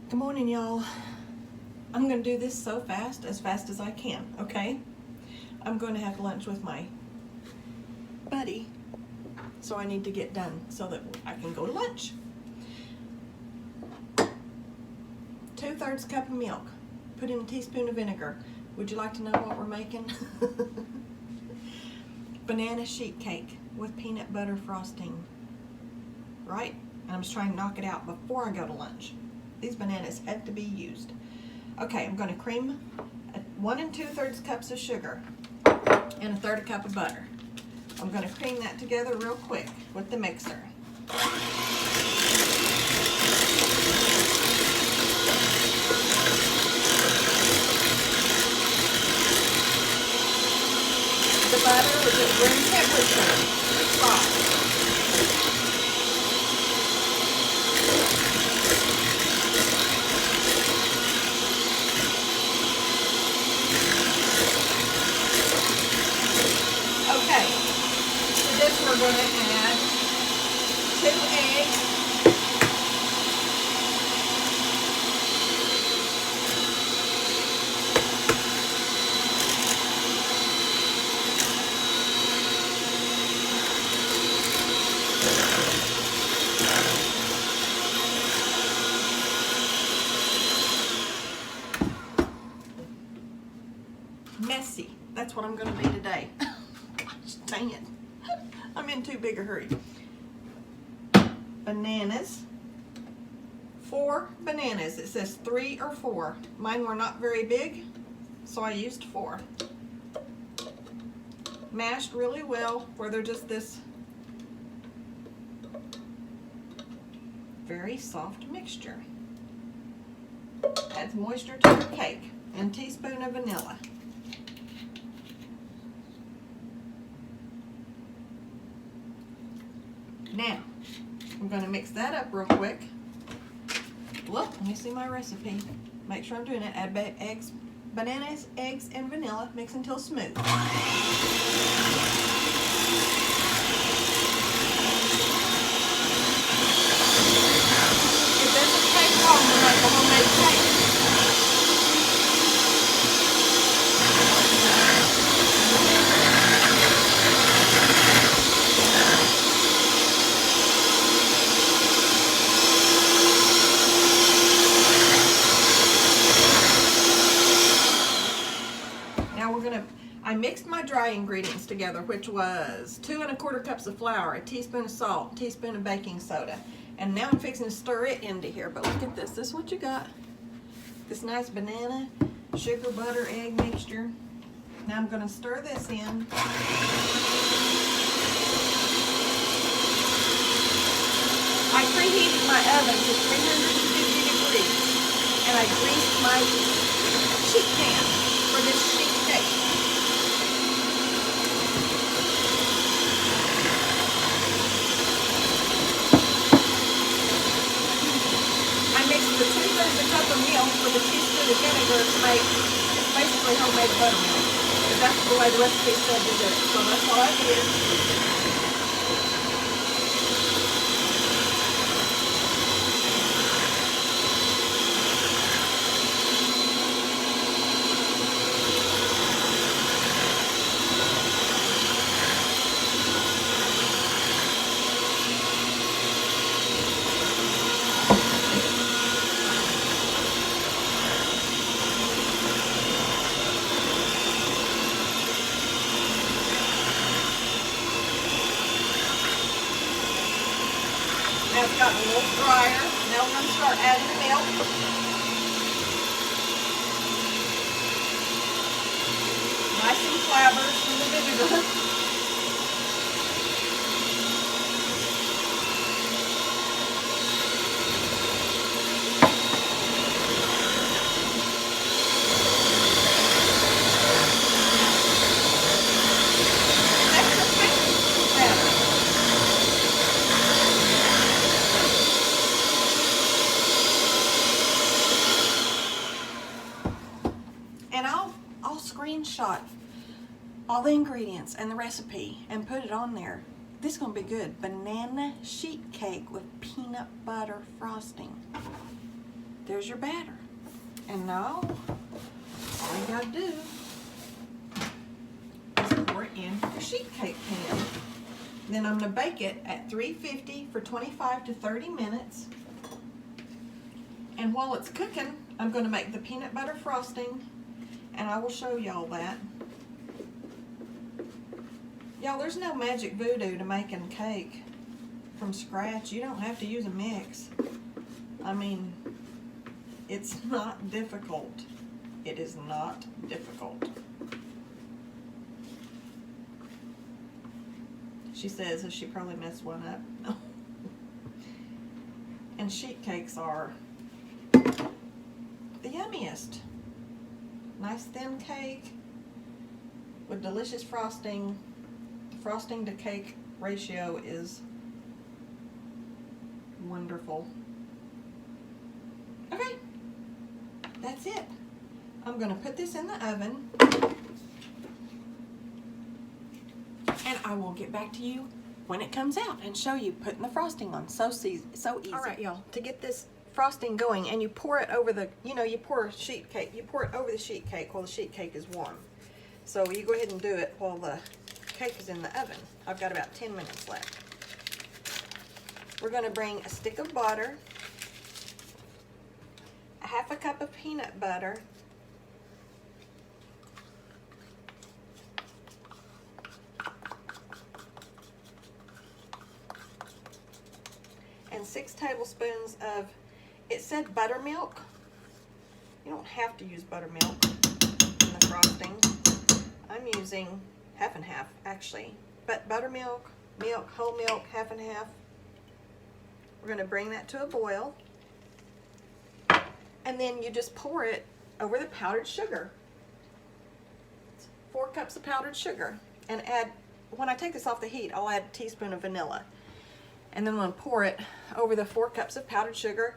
Good morning, y'all. I'm going to do this so fast as I can, okay? I'm going to have lunch with my buddy, so I need to get done so that I can go to lunch. 2/3 cup of milk. Put in a teaspoon of vinegar. Would you like to know what we're making? Banana sheet cake with peanut butter frosting. Right? And I'm just trying to knock it out before I go to lunch. These bananas have to be used. Okay, I'm going to cream 1 2/3 cups of sugar and 1/3 cup of butter. I'm going to cream that together real quick with the mixer. The butter is at room temperature. It's hot. Okay, to this we're going to add 2 eggs, messy. That's what I'm going to be today. Gosh dang it. I'm in too big a hurry. Bananas. 4 bananas. It says 3 or 4. Mine were not very big, so I used 4. Mashed really well where they're just this very soft mixture. Adds moisture to the cake. And a teaspoon of vanilla. Now, I'm going to mix that up real quick. Look, let me see my recipe. Make sure I'm doing it. Add eggs, bananas, eggs, and vanilla. Mix until smooth. If there's a cake wrong, we'll make a homemade cake. I mixed my dry ingredients together, which was 2 1/4 cups of flour, a teaspoon of salt, a teaspoon of baking soda. And now I'm fixing to stir it into here. But look at this. This is what you got. This nice banana, sugar, butter, egg mixture. Now I'm going to stir this in. I preheated my oven to 350 degrees. And I greased my sheet pan for this sheet cake. The 2/3 cup of milk with a teaspoon of vinegar to make, it's basically homemade buttermilk. But that's the way the recipe said to do it. So that's what I did. Now it's gotten a little drier. Now we're going to start adding the milk. Nice and flabbers from the vinegar. And I'll screenshot all the ingredients and the recipe and put it on there. This is going to be good. Banana sheet cake with peanut butter frosting. there's your batter. And now, all you gotta do is pour it in your sheet cake pan. Then I'm gonna bake it at 350 for 25 to 30 minutes. And while it's cooking, I'm gonna make the peanut butter frosting, and I will show y'all that. Y'all, there's no magic voodoo to making cake from scratch. You don't have to use a mix. I mean, it's not difficult. It is not difficult. She says that she probably messed one up. And sheet cakes are the yummiest. Nice thin cake with delicious frosting. The frosting to cake ratio is wonderful. Okay, that's it. I'm gonna put this in the oven, and I will get back to you when it comes out and show you putting the frosting on. So easy. All right, y'all, to get this frosting going, and you pour it over the, you pour sheet cake, you pour it over the sheet cake while the sheet cake is warm. So you go ahead and do it while the cake is in the oven. I've got about 10 minutes left. We're gonna bring a stick of butter, a half a cup of peanut butter, and 6 tablespoons of, it said buttermilk. You don't have to use buttermilk in the frosting. I'm using half and half actually, but buttermilk, milk, whole milk, half and half. We're going to bring that to a boil, and then you just pour it over the powdered sugar. 4 cups of powdered sugar, and add, when I take this off the heat, I'll add a teaspoon of vanilla. And then I'm going to pour it over the 4 cups of powdered sugar,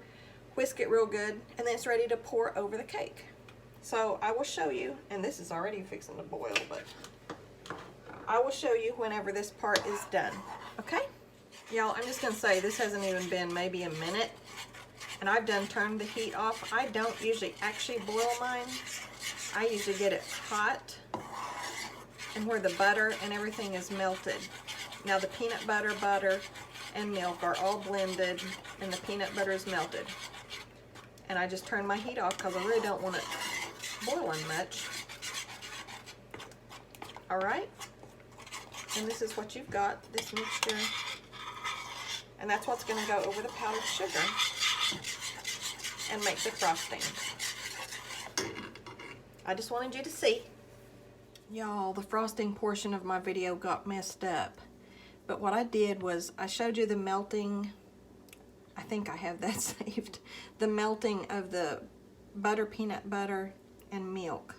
whisk it real good, and then it's ready to pour over the cake. So I will show you, and this is already fixing to boil, but I will show you whenever this part is done, okay? Y'all, I'm just going to say, this hasn't even been maybe a minute, and I've done turned the heat off. I don't usually actually boil mine. I usually get it hot, and where the butter and everything is melted. Now the peanut butter, and milk are all blended, and the peanut butter is melted. And I just turn my heat off because I really don't want it boiling much. All right, and this is what you've got, this mixture, and that's what's going to go over the powdered sugar and make the frosting. I just wanted you to see. Y'all, the frosting portion of my video got messed up. But what I did was I showed you the melting, I think I have that saved, the melting of the butter, peanut butter, and milk.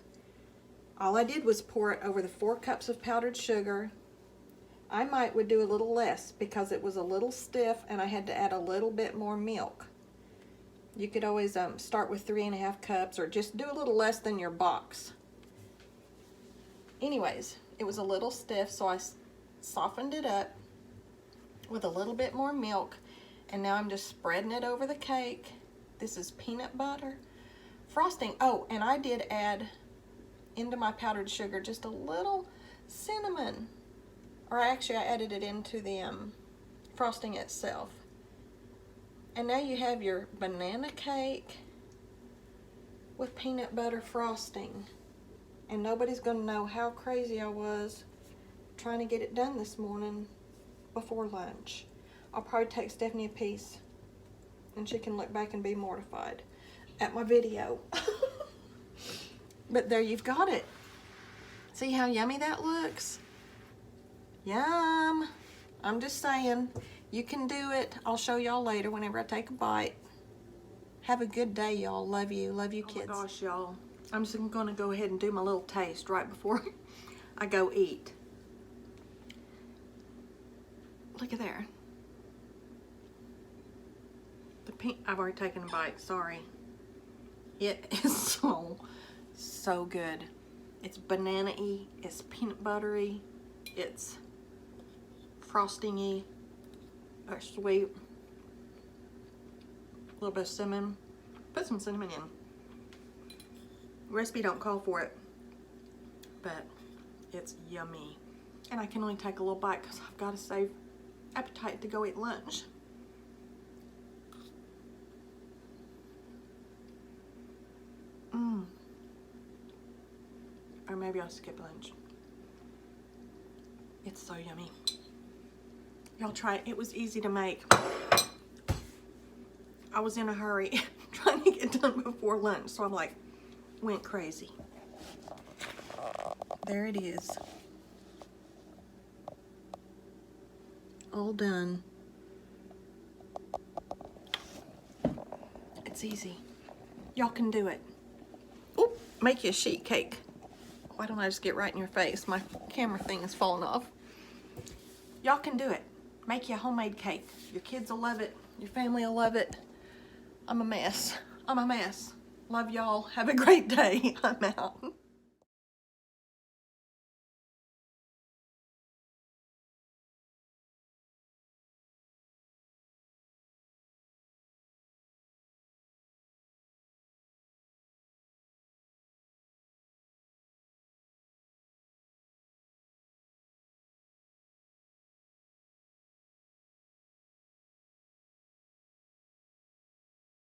All I did was pour it over the 4 cups of powdered sugar. I would do a little less because it was a little stiff and I had to add a little bit more milk. You could always start with 3.5 cups or just do a little less than your box. Anyways, it was a little stiff, so I softened it up with a little bit more milk, and now I'm just spreading it over the cake. This is peanut butter frosting. Oh, and I did add into my powdered sugar just a little cinnamon, or actually I added it into the frosting itself. And now you have your banana cake with peanut butter frosting, and nobody's gonna know how crazy I was trying to get it done this morning before lunch. I'll probably take Stephanie a piece and she can look back and be mortified at my video. But there you've got it. See how yummy that looks? Yum. I'm just saying, you can do it. I'll show y'all later whenever I take a bite. Have a good day, y'all. Love you. Love you, kids. Oh my gosh, y'all. I'm just gonna go ahead and do my little taste right before I go eat. Look at there. I've already taken a bite, sorry. It is so good. It's banana-y, it's peanut buttery, it's frosting-y, or sweet. A little bit of cinnamon. Put some cinnamon in. Recipe don't call for it, but it's yummy. And I can only take a little bite because I've got to save appetite to go eat lunch. Or maybe I'll skip lunch. It's so yummy. Y'all try it. It was easy to make. I was in a hurry trying to get done before lunch, so I'm like, went crazy. There it is. All done. It's easy. Y'all can do it. Oop, make you a sheet cake. Why don't I just get right in your face? My camera thing is falling off. Y'all can do it. Make you a homemade cake. Your kids will love it. Your family will love it. I'm a mess. I'm a mess. Love y'all. Have a great day. I'm out.